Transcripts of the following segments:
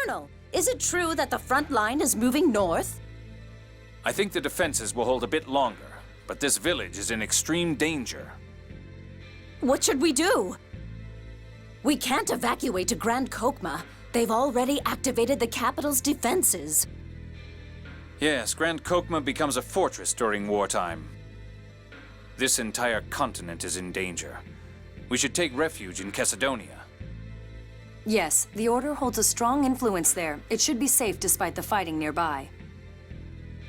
Colonel, is it true that the front line is moving north? I think the defenses will hold a bit longer, but this village is in extreme danger. What should we do? We can't evacuate to Grand Kokma. They've already activated the capital's defenses. Yes, Grand Kokma becomes a fortress during wartime. This entire continent is in danger. We should take refuge in Chesedonia. Yes, the Order holds a strong influence there. It should be safe despite the fighting nearby.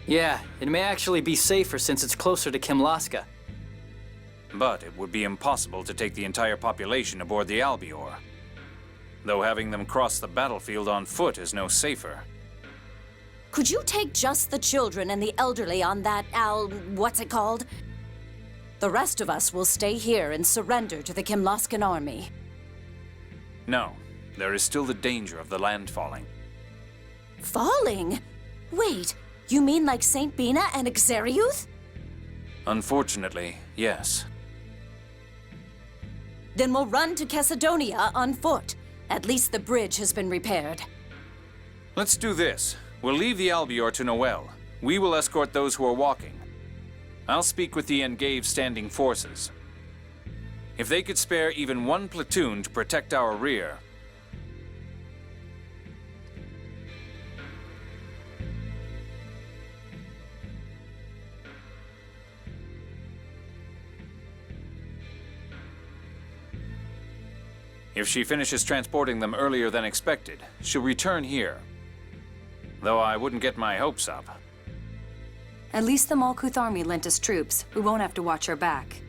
Yeah, it may actually be safer since it's closer to Kimlaska. But it would be impossible to take the entire population aboard the Albior. Though having them cross the battlefield on foot is no safer. Could you take just the children and the elderly on that what's it called? The rest of us will stay here and surrender to the Kimlaskan army. No, there is still the danger of the land falling. Falling? Wait, you mean like St. Bina and Xeriuth? Unfortunately, yes. Then we'll run to Casadonia on foot. At least the bridge has been repaired. Let's do this. We'll leave the Albior to Noel. We will escort those who are walking. I'll speak with the Engeve standing forces. If they could spare even one platoon to protect our rear. If she finishes transporting them earlier than expected, she'll return here. Though I wouldn't get my hopes up. At least the Malkuth army lent us troops. We won't have to watch our back.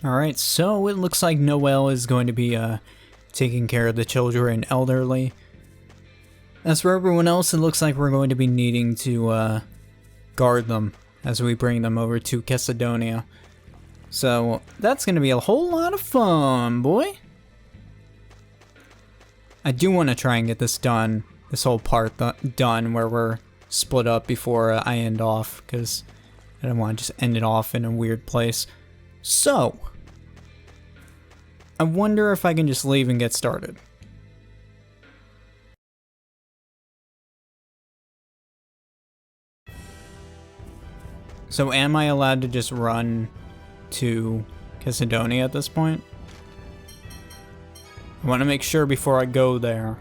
Alright, so it looks like Noel is going to be taking care of the children and elderly. As for everyone else, it looks like we're going to be needing to guard them as we bring them over to Chesedonia. So that's going to be a whole lot of fun, boy. I do want to try and get this done, this whole part done where we're split up before I end off, because I don't want to just end it off in a weird place. So, I wonder if I can just leave and get started. So am I allowed to just run to Casadonia at this point? I want to make sure before I go there.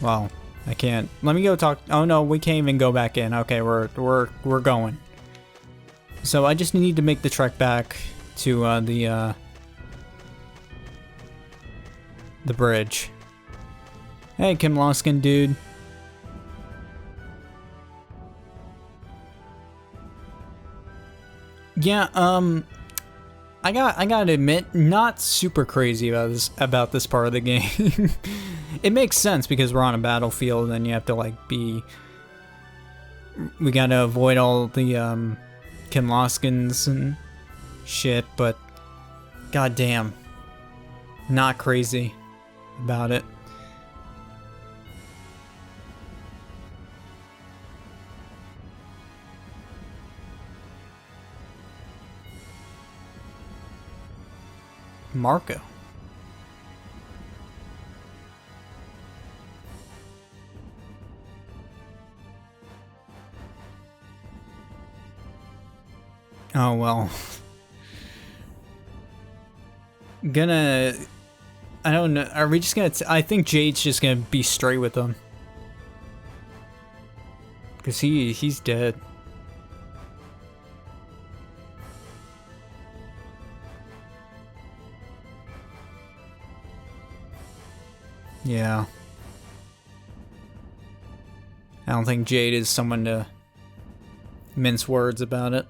Well, I can't. Let me go talk. Oh no, we can't even go back in. Okay, we're going. So I just need to make the trek back to the bridge. Hey, Kim Loskin, dude. Yeah, I gotta admit, not super crazy about this part of the game. It makes sense because we're on a battlefield and you have to like we gotta avoid all the Kinloskins and shit, but goddamn, not crazy about it. Marco. Oh well. I don't know. Are we just gonna? I think Jade's just gonna be straight with them, cause he's dead. Yeah. I don't think Jade is someone to mince words about it.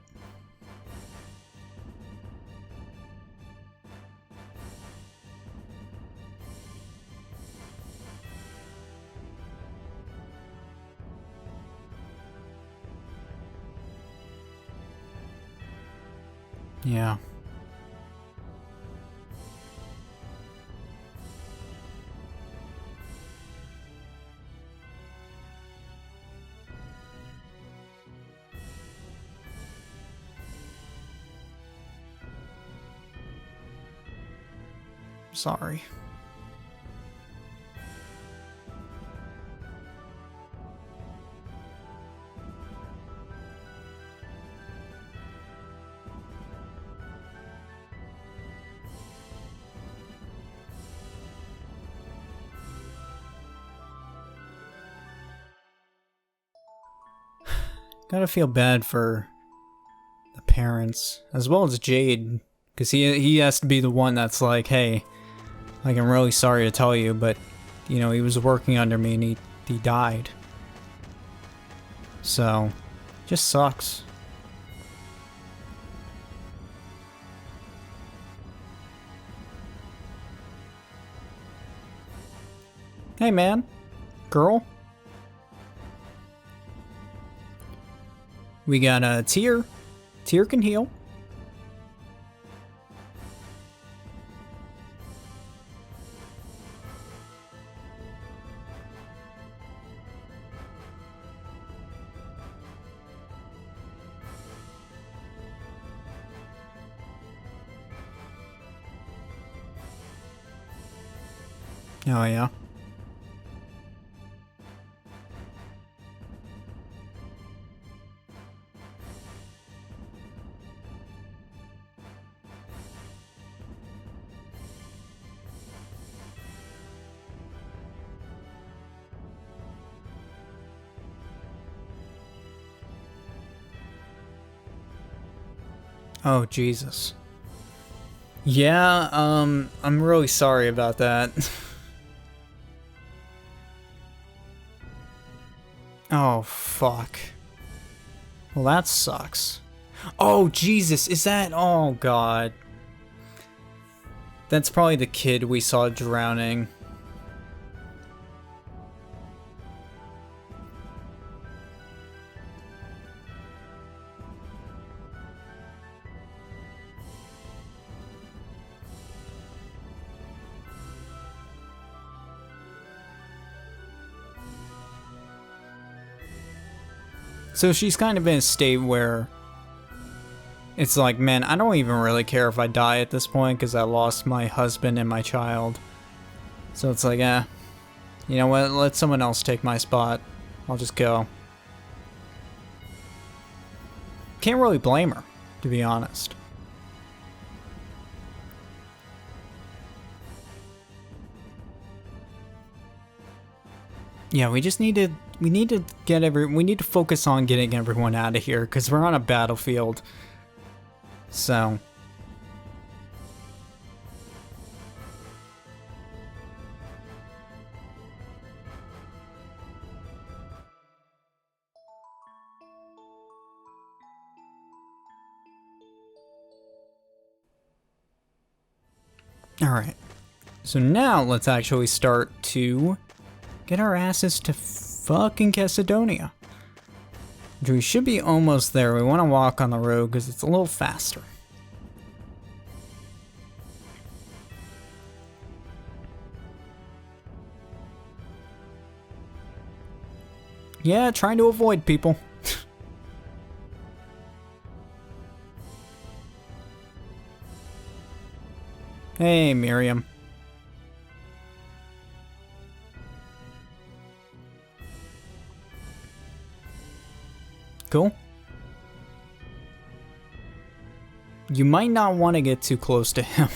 Yeah. Sorry. Gotta feel bad for the parents, as well as Jade, because he has to be the one that's like, hey, like, I'm really sorry to tell you, but, you know, he was working under me and he died. So, just sucks. Hey man, girl. We got a Tyr. Tyr can heal. Oh yeah. Oh, Jesus. Yeah, I'm really sorry about that. Oh, fuck. Well, that sucks. Oh, Jesus, is that... Oh, God. That's probably the kid we saw drowning. So she's kind of in a state where it's like, man, I don't even really care if I die at this point because I lost my husband and my child. So it's like, you know what, let someone else take my spot. I'll just go. Can't really blame her, to be honest. Yeah, we just need to we need to focus on getting everyone out of here because we're on a battlefield. So alright. So now let's actually start to get our asses to fucking Casadonia. We should be almost there. We want to walk on the road because it's a little faster. Yeah, trying to avoid people. Hey, Miriam. Cool. You might not want to get too close to him.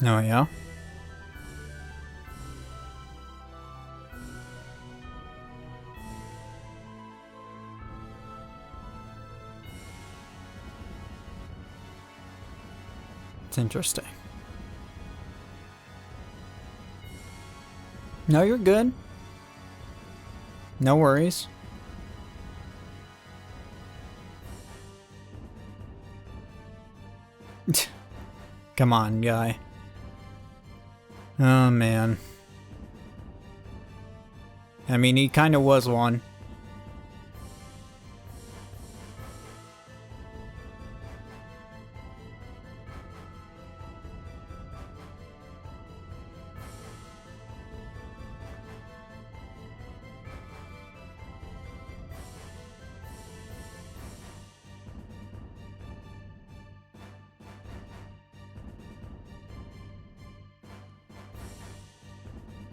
Oh, yeah? It's interesting. No, you're good. No worries. Come on, guy. Oh, man. I mean, he kind of was one.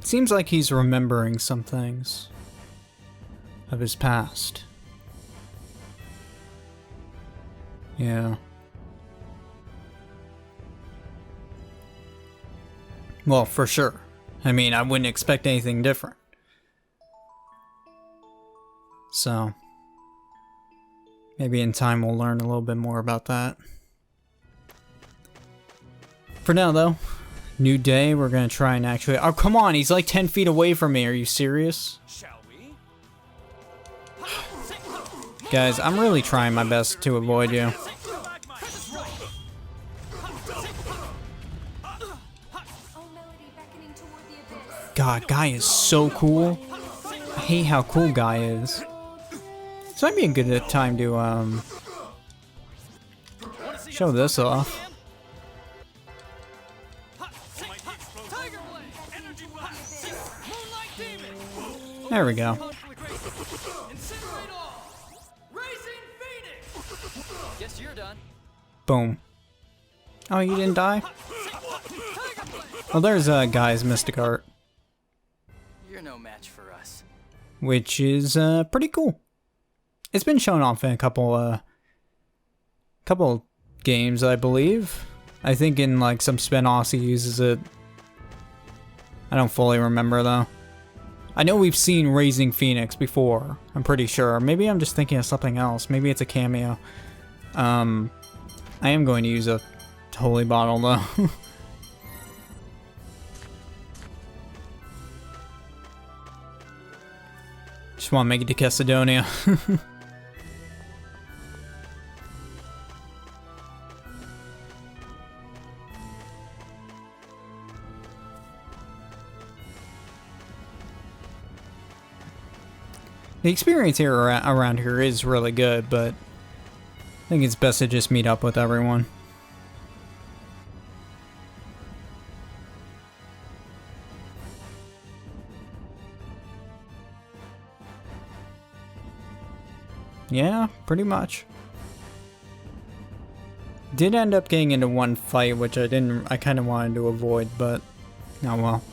It seems like he's remembering some things of his past. Yeah. Well, for sure. I mean, I wouldn't expect anything different. So, maybe in time we'll learn a little bit more about that. For now, though, new day, we're gonna try and actually... Oh, come on, he's like 10 feet away from me. Are you serious? Shall we? Guys, I'm really trying my best to avoid you. God, Guy is so cool. I hate how cool Guy is. This might be a good time to, show this off. There we go. Guess you're done. Boom. Oh, you didn't die? Well, there's Guy's Mystic Art, You're no match for us. which is pretty cool. It's been shown off in a couple games, I believe. I think in like some spin-offs he uses it. I don't fully remember though. I know we've seen Raising Phoenix before, I'm pretty sure. Maybe I'm just thinking of something else. Maybe it's a cameo. I am going to use a holy bottle though. Just want to make it to Casadonia. The experience here around here is really good, but I think it's best to just meet up with everyone. Yeah, pretty much. Did end up getting into one fight, which I kind of wanted to avoid, but oh well.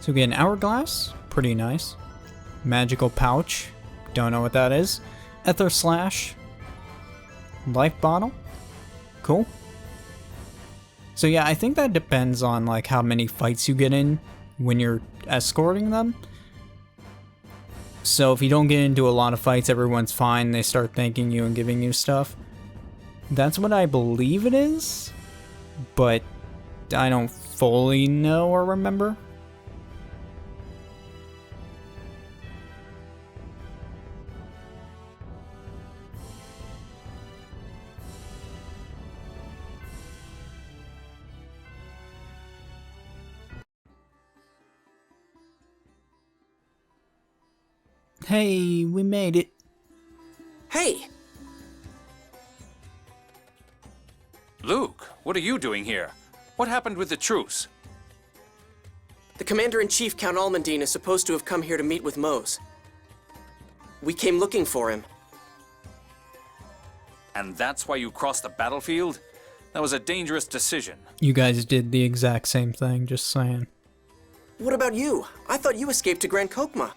So we get an hourglass, pretty nice. Magical pouch, don't know what that is. Ether slash. Life bottle, cool. So yeah, I think that depends on like how many fights you get in when you're escorting them. So if you don't get into a lot of fights, everyone's fine, they start thanking you and giving you stuff. That's what I believe it is, but I don't fully know or remember. Hey, we made it. Hey! Luke, what are you doing here? What happened with the truce? The Commander-in-Chief, Count Almondine, is supposed to have come here to meet with Mohs. We came looking for him. And that's why you crossed the battlefield? That was a dangerous decision. You guys did the exact same thing, just saying. What about you? I thought you escaped to Grand Kokma.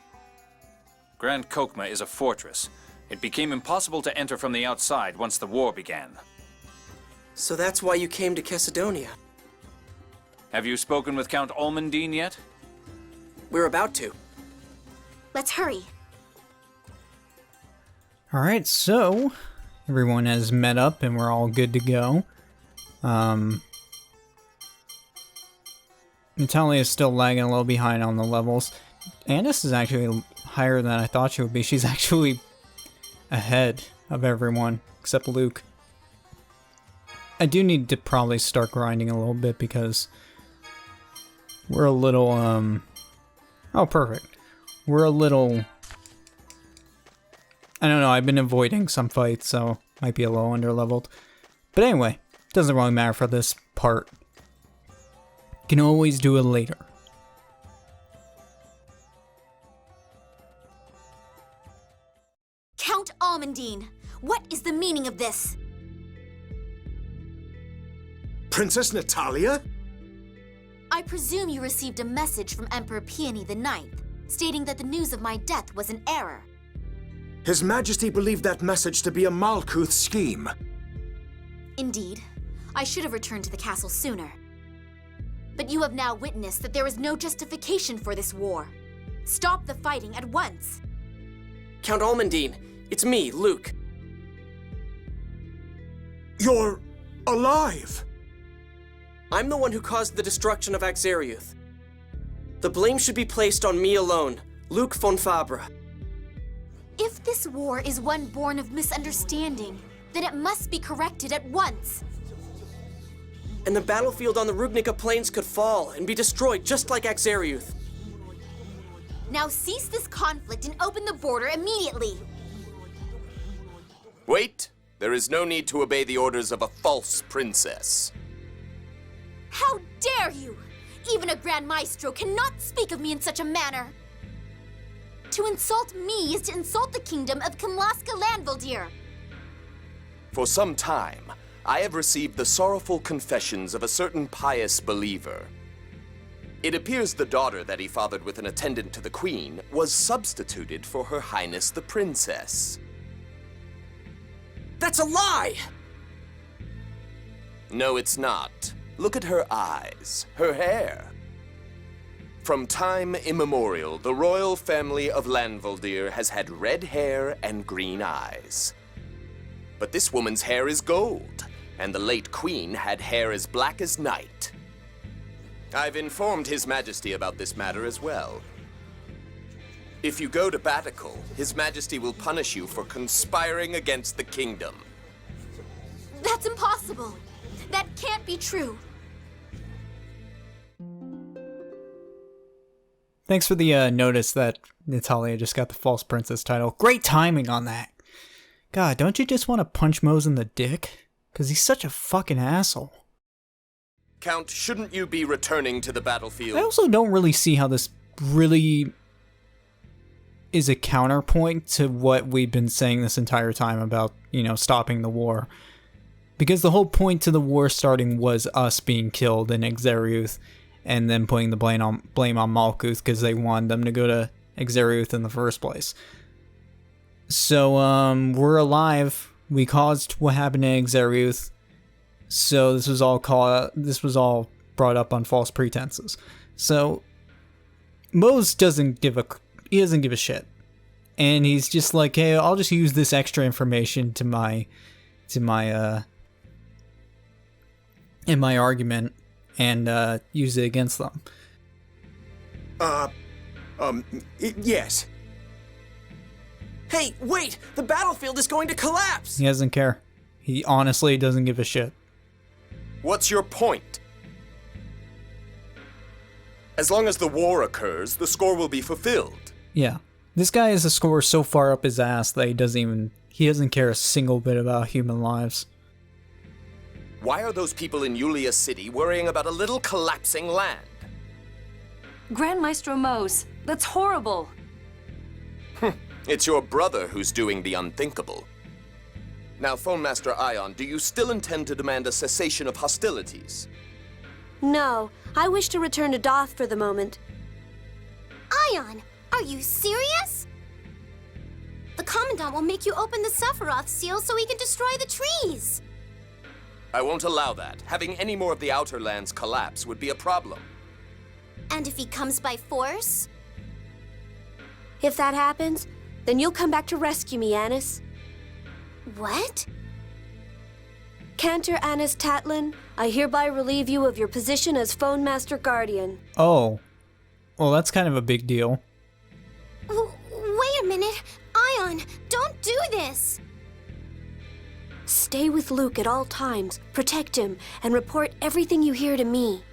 Grand Kokma is a fortress. It became impossible to enter from the outside once the war began. So that's why you came to Chesedonia. Have you spoken with Count Almondine yet? We're about to. Let's hurry. Alright, so everyone has met up and we're all good to go. Natalia is still lagging a little behind on the levels. Annis is actually higher than I thought she would be. She's actually ahead of everyone except Luke. I do need to probably start grinding a little bit because we're a little, oh, perfect. We're a little, I don't know, I've been avoiding some fights, so might be a little underleveled. But anyway, doesn't really matter for this part. Can always do it later. Count Almondine, what is the meaning of this? Princess Natalia? I presume you received a message from Emperor Peony IX, stating that the news of my death was an error. His Majesty believed that message to be a Malkuth scheme. Indeed. I should have returned to the castle sooner. But you have now witnessed that there is no justification for this war. Stop the fighting at once. Count Almondine, it's me, Luke. You're alive! I'm the one who caused the destruction of Axariuth. The blame should be placed on me alone, Luke von Fabre. If this war is one born of misunderstanding, then it must be corrected at once. And the battlefield on the Rugnica Plains could fall and be destroyed just like Axariuth. Now cease this conflict and open the border immediately. Wait! There is no need to obey the orders of a false princess. How dare you! Even a Grand Maestro cannot speak of me in such a manner. To insult me is to insult the kingdom of Kimlaska Landvaldir. For some time, I have received the sorrowful confessions of a certain pious believer. It appears the daughter that he fathered with an attendant to the queen was substituted for Her Highness the Princess. That's a lie! No, it's not. Look at her eyes, her hair. From time immemorial, the royal family of Landvaldir has had red hair and green eyes. But this woman's hair is gold, and the late queen had hair as black as night. I've informed His Majesty about this matter as well. If you go to Batical, His Majesty will punish you for conspiring against the kingdom. That's impossible. That can't be true. Thanks for the notice that Natalia just got the false princess title. Great timing on that. God, don't you just want to punch Mohs in the dick? Because he's such a fucking asshole. Count, shouldn't you be returning to the battlefield? I also don't really see how this really is a counterpoint to what we've been saying this entire time about, you know, stopping the war. Because the whole point to the war starting was us being killed in Axariuth and then putting the blame on Malkuth because they wanted them to go to Axariuth in the first place. So, we're alive. We caused what happened in Axariuth. So this was all brought up on false pretenses. So Mohs doesn't give a shit. And he's just like, hey, I'll just use this extra information in my argument and use it against them. Yes. Hey, wait! The battlefield is going to collapse! He doesn't care. He honestly doesn't give a shit. What's your point? As long as the war occurs, the score will be fulfilled. Yeah. This guy has a score so far up his ass that he doesn't care a single bit about human lives. Why are those people in Yulia City worrying about a little collapsing land? Grand Maestro Mohs, that's horrible. It's your brother who's doing the unthinkable. Now, Phone Master Ion, do you still intend to demand a cessation of hostilities? No, I wish to return to Doth for the moment. Ion, are you serious? The Commandant will make you open the Sephiroth seal so he can destroy the trees. I won't allow that. Having any more of the Outer Lands collapse would be a problem. And if he comes by force? If that happens, then you'll come back to rescue me, Annis. What? Cantor Annis Tatlin, I hereby relieve you of your position as Phone Master Guardian. Oh. Well, that's kind of a big deal. Wait a minute. Ion, don't do this. Stay with Luke at all times, protect him, and report everything you hear to me.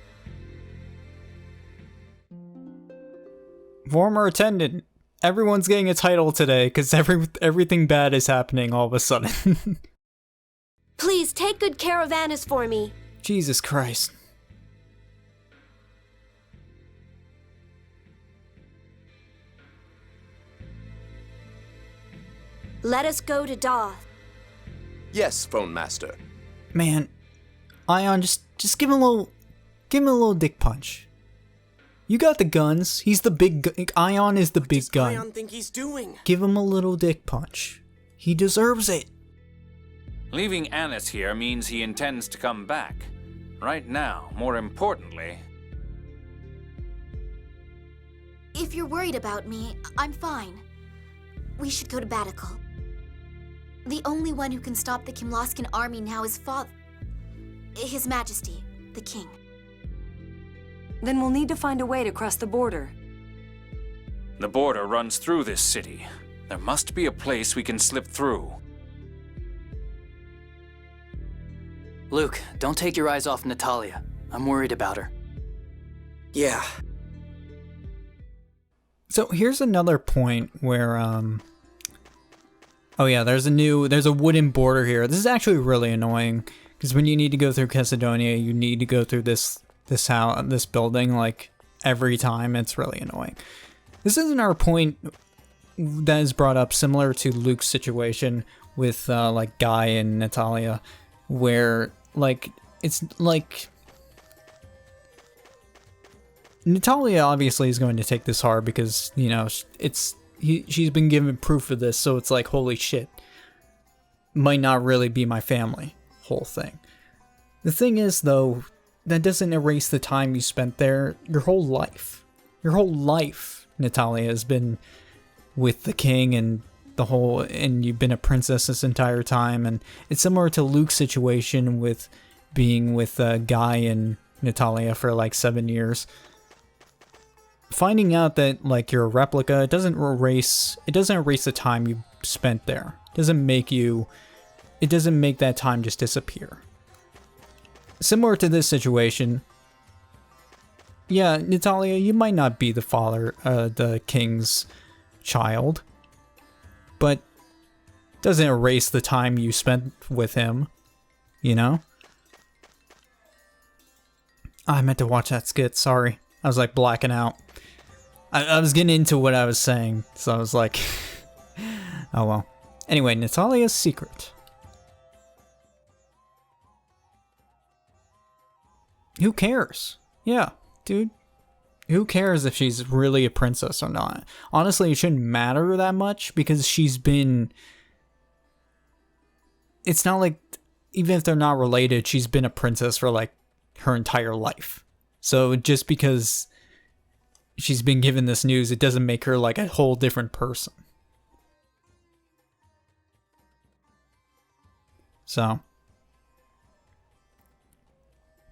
Former attendant. Everyone's getting a title today because everything bad is happening all of a sudden. Please take good care of Annis for me. Jesus Christ. Let us go to Doth. Yes, Phone Master. Man, Ion, just give him a little dick punch. You got the guns. He's the big Ion is the big gun. What does Ion think he's doing? Give him a little dick punch. He deserves it. Leaving Annis here means he intends to come back. Right now, more importantly... If you're worried about me, I'm fine. We should go to Batical. The only one who can stop the Kimlaskan army now is His Majesty, the King. Then we'll need to find a way to cross the border. The border runs through this city. There must be a place we can slip through. Luke, don't take your eyes off Natalia. I'm worried about her. Yeah. So here's another point where, oh yeah, there's a wooden border here. This is actually really annoying, because when you need to go through Casadonia, you need to go through this building, like, every time. It's really annoying. This is another point that is brought up similar to Luke's situation with, like, Guy and Natalia, where, like, it's, like... Natalia obviously is going to take this hard because, you know, she's been given proof of this, so it's like, holy shit. Might not really be my family. Whole thing. The thing is, though, that doesn't erase the time you spent there. Your whole life. Your whole life, Natalia, has been with the king and you've been a princess this entire time. And it's similar to Luke's situation with being with Guy and Natalia for like 7 years. Finding out that, like, you're a replica, it doesn't erase the time you spent there. It doesn't make that time just disappear. Similar to this situation, yeah, Natalia, you might not be the king's child, but it doesn't erase the time you spent with him, you know? I meant to watch that skit, sorry. I was, like, blacking out. I was getting into what I was saying, so I was like, oh well. Anyway, Natalia's secret. Who cares? Yeah, dude. Who cares if she's really a princess or not? Honestly, it shouldn't matter that much because she's been... It's not like, even if they're not related, she's been a princess for like her entire life. So just because she's been given this news, it doesn't make her like a whole different person. So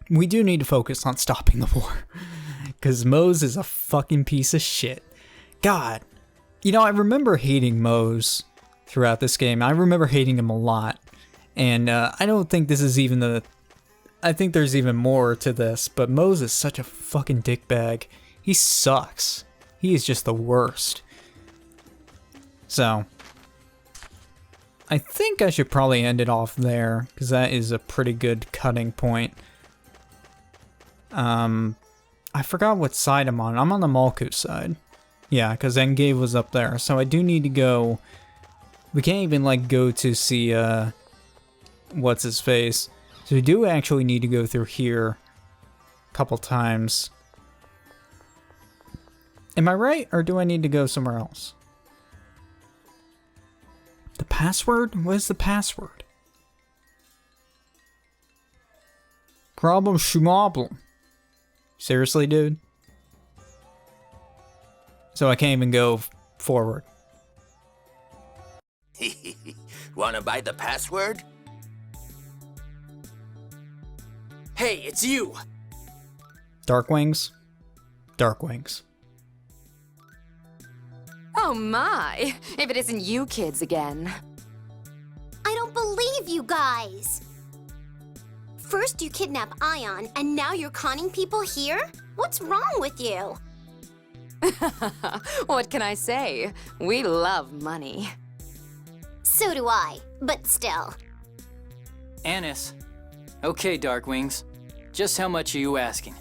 we do need to focus on stopping the war. Because Mohs is a fucking piece of shit. God. You know, I remember hating Mohs throughout this game. I remember hating him a lot. And I don't think this is even I think there's even more to this. But Mohs is such a fucking dickbag. He sucks. He is just the worst. So I think I should probably end it off there, because that is a pretty good cutting point. I forgot what side I'm on. I'm on the Malkuth side. Yeah, because Engeve was up there. So I do need to go... We can't even, like, go to see, what's-his-face. So we do actually need to go through here a couple times. Am I right, or do I need to go somewhere else? The password? What is the password? Problem schmoblem. Seriously, dude? So I can't even go forward. Wanna buy the password? Hey, it's you! Darkwings? Darkwings. Oh my, if it isn't you kids again. I don't believe you guys! First you kidnap Ion, and now you're conning people here? What's wrong with you? What can I say? We love money. So do I, but still. Annis. Okay, Darkwings. Just how much are you asking?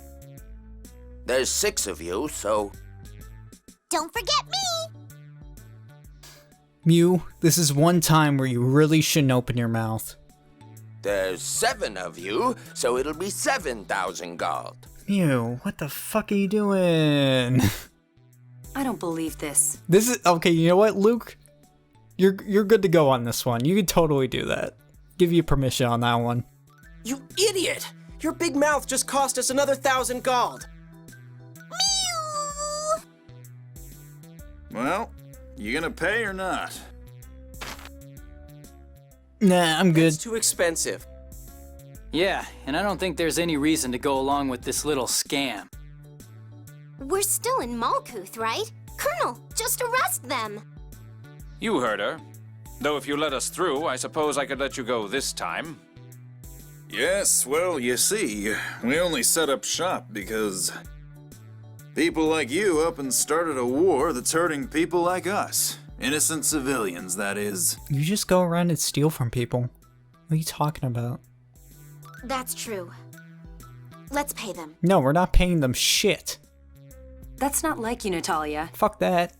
There's 6 of you, so... Don't forget me! Mew, this is one time where you really shouldn't open your mouth. There's 7 of you, so it'll be 7,000 gold. Ew, what the fuck are you doing? I don't believe this. This is okay. You know what, Luke? You're good to go on this one. You can totally do that. Give you permission on that one. You idiot! Your big mouth just cost us another 1,000 gold. Well, you gonna pay or not? Nah, I'm good. It's too expensive. Yeah, and I don't think there's any reason to go along with this little scam. We're still in Malkuth, right? Colonel, just arrest them. You heard her. Though if you let us through, I suppose I could let you go this time. Yes, well, you see, we only set up shop because people like you up and started a war that's hurting people like us. Innocent civilians, that is. You just go around and steal from people. What are you talking about? That's true. Let's pay them. No, we're not paying them shit. That's not like you, Natalia. Fuck that.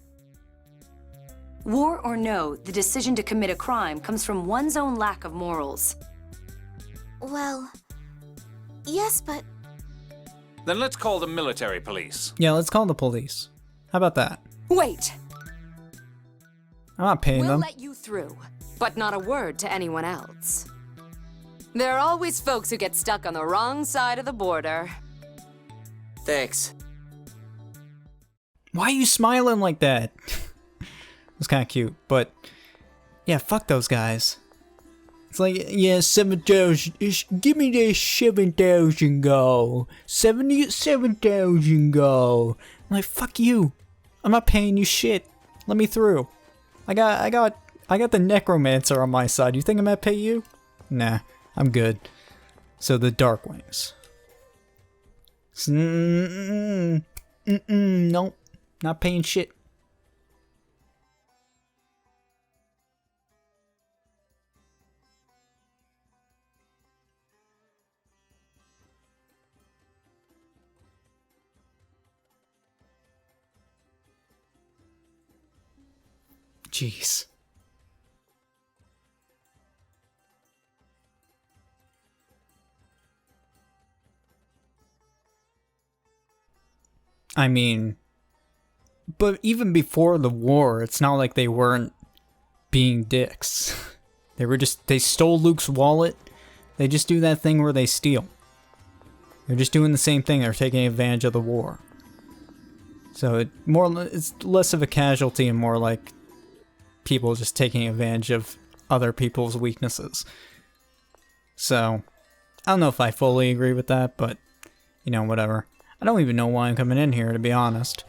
War or no, the decision to commit a crime comes from one's own lack of morals. Well, yes, but... Then let's call the military police. Yeah, let's call the police. How about that? Wait, I'm not paying we'll them. let you through, but not a word to anyone else. There are always folks who get stuck on the wrong side of the border. Thanks. Why are you smiling like that? It was kind of cute, but yeah, fuck those guys. It's like, yeah, 7,000. Give me this 7,000 gold. 77,000 gold. I'm like, fuck you. I'm not paying you shit. Let me through. I got the necromancer on my side. You think I'm gonna pay you? Nah, I'm good. So the Darkwings. Nope, not paying shit. Jeez. I mean, but even before the war, it's not like they weren't being dicks. They stole Luke's wallet. They just do that thing where they steal. They're just doing the same thing. They're taking advantage of the war. So it's less of a casualty and more like people just taking advantage of other people's weaknesses. So, I don't know if I fully agree with that, but, you know, whatever. I don't even know why I'm coming in here, to be honest.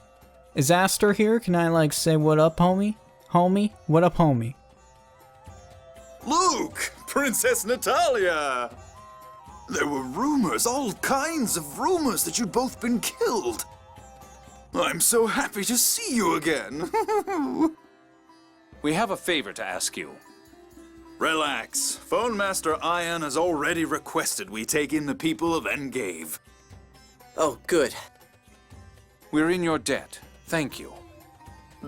Is Aster here? Can I, like, say what up, homie? Homie? What up, homie? Luke! Princess Natalia! There were rumors, all kinds of rumors that you'd both been killed. I'm so happy to see you again. We have a favor to ask you. Relax. Phone Master Ion has already requested we take in the people of Engeve. Oh, good. We're in your debt. Thank you.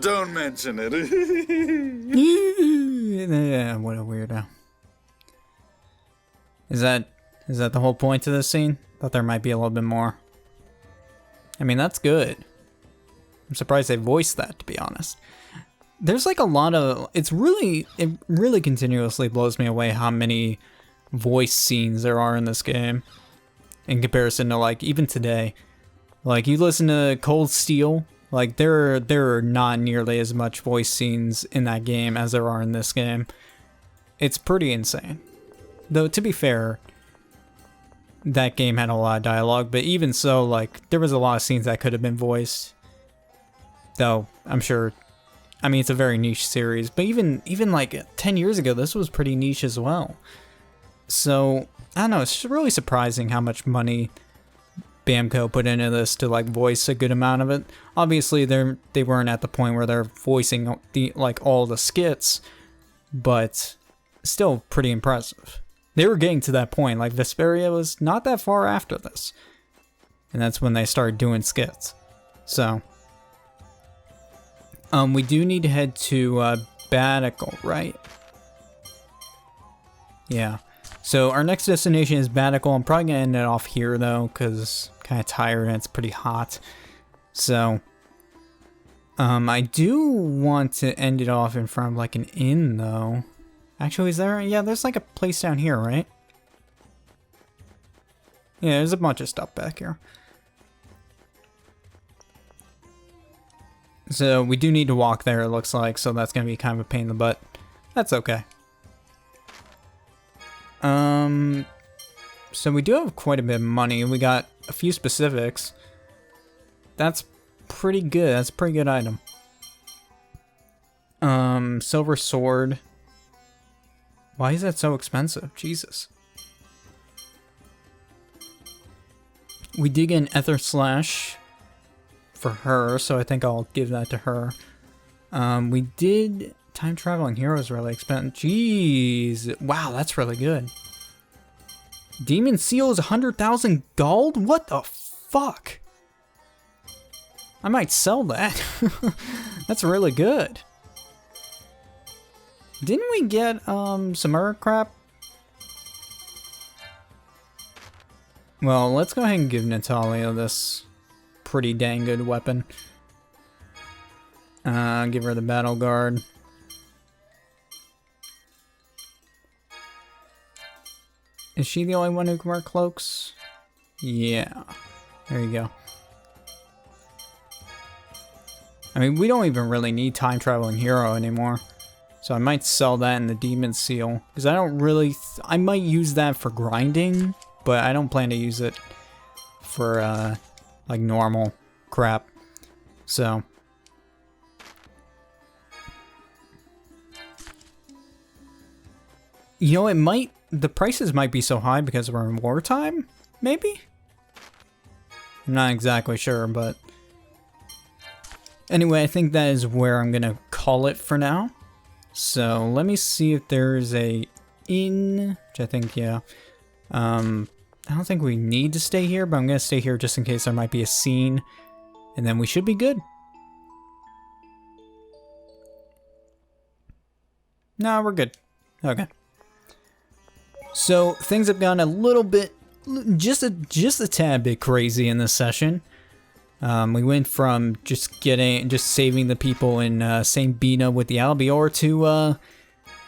Don't mention it. Yeah, what a weirdo. Is that the whole point to this scene? Thought there might be a little bit more. I mean, that's good. I'm surprised they voiced that, to be honest. There's like a lot of... It really continuously blows me away how many voice scenes there are in this game. In comparison to, like, even today. Like, you listen to Cold Steel, like, there are not nearly as much voice scenes in that game as there are in this game. It's pretty insane. Though, to be fair, that game had a lot of dialogue, but even so, like, there was a lot of scenes that could have been voiced. Though, I'm sure... I mean, it's a very niche series, but even like 10 years ago, this was pretty niche as well. So, I don't know, it's just really surprising how much money Bamco put into this to like voice a good amount of it. Obviously, they weren't at the point where they're voicing all the skits, but still pretty impressive. They were getting to that point, like Vesperia was not that far after this. And that's when they started doing skits. So... we do need to head to Batical, right? Yeah. So our next destination is Batical. I'm probably gonna end it off here though, because I'm kind of tired and it's pretty hot. So I do want to end it off in front of like an inn though. Actually, is there? Yeah, there's like a place down here, right? Yeah, there's a bunch of stuff back here. So we do need to walk there, it looks like, so that's gonna be kind of a pain in the butt. That's okay. So we do have quite a bit of money. We got a few specifics. That's pretty good. That's a pretty good item. Silver sword. Why is that so expensive? Jesus. We did get an Ether Slash for her, so I think I'll give that to her. We did... Time Traveling Hero is really expensive. Jeez. Wow, that's really good. Demon Seal is 100,000 gold? What the fuck? I might sell that. That's really good. Didn't we get some other crap? Well, let's go ahead and give Natalia this pretty dang good weapon. Give her the Battle Guard. Is she the only one who can wear cloaks? Yeah. There you go. I mean, we don't even really need Time Traveling Hero anymore. So I might sell that in the Demon Seal. Because I don't really... I might use that for grinding. But I don't plan to use it for, like, normal crap. So... You know, it might... The prices might be so high because we're in wartime? Maybe? I'm not exactly sure, but... Anyway, I think that is where I'm gonna call it for now. So, let me see if there's a inn... Which I think, yeah. I don't think we need to stay here, but I'm gonna stay here just in case there might be a scene. And then we should be good. No, we're good. Okay. So things have gone a little bit, just a tad bit crazy in this session. We went from just saving the people in St. Bina with the Albior to,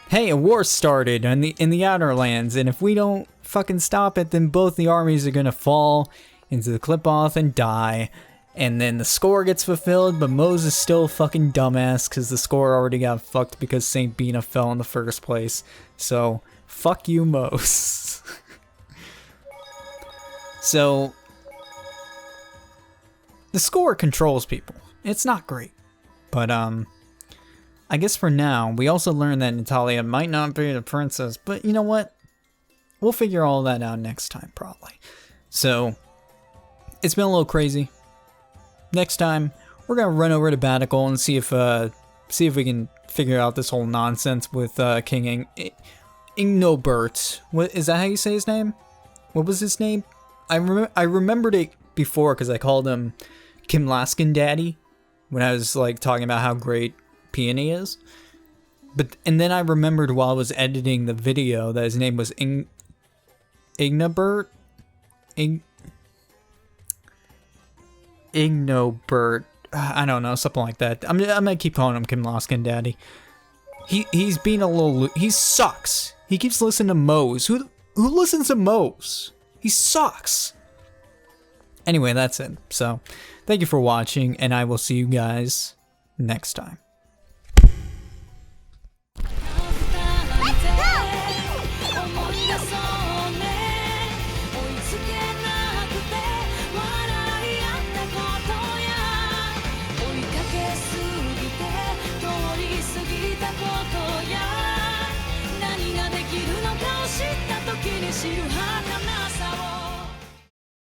hey, a war started in the Outer Lands, and if we don't fucking stop it, then both the armies are gonna fall into the clip-off and die. And then the score gets fulfilled, but Mohs is still a fucking dumbass because the score already got fucked because St. Bina fell in the first place. So... Fuck you, Mohs. So, the score controls people. It's not great. But, I guess for now, we also learned that Natalia might not be the princess, but you know what? We'll figure all that out next time, probably. So, it's been a little crazy. Next time, we're gonna run over to Batical and see if we can figure out this whole nonsense with, King Ingnobert. What is that how you say his name? What was his name? I remembered it before because I called him Kim Laskin Daddy when I was like talking about how great Peony is. And then I remembered while I was editing the video that his name was Ingnobert. Ingnobert. I don't know, something like that. I'm gonna keep calling him Kim Laskin Daddy. He's being a little... He sucks. He keeps listening to Mohs. Who listens to Mohs? He sucks. Anyway, that's it. So, thank you for watching, and I will see you guys next time.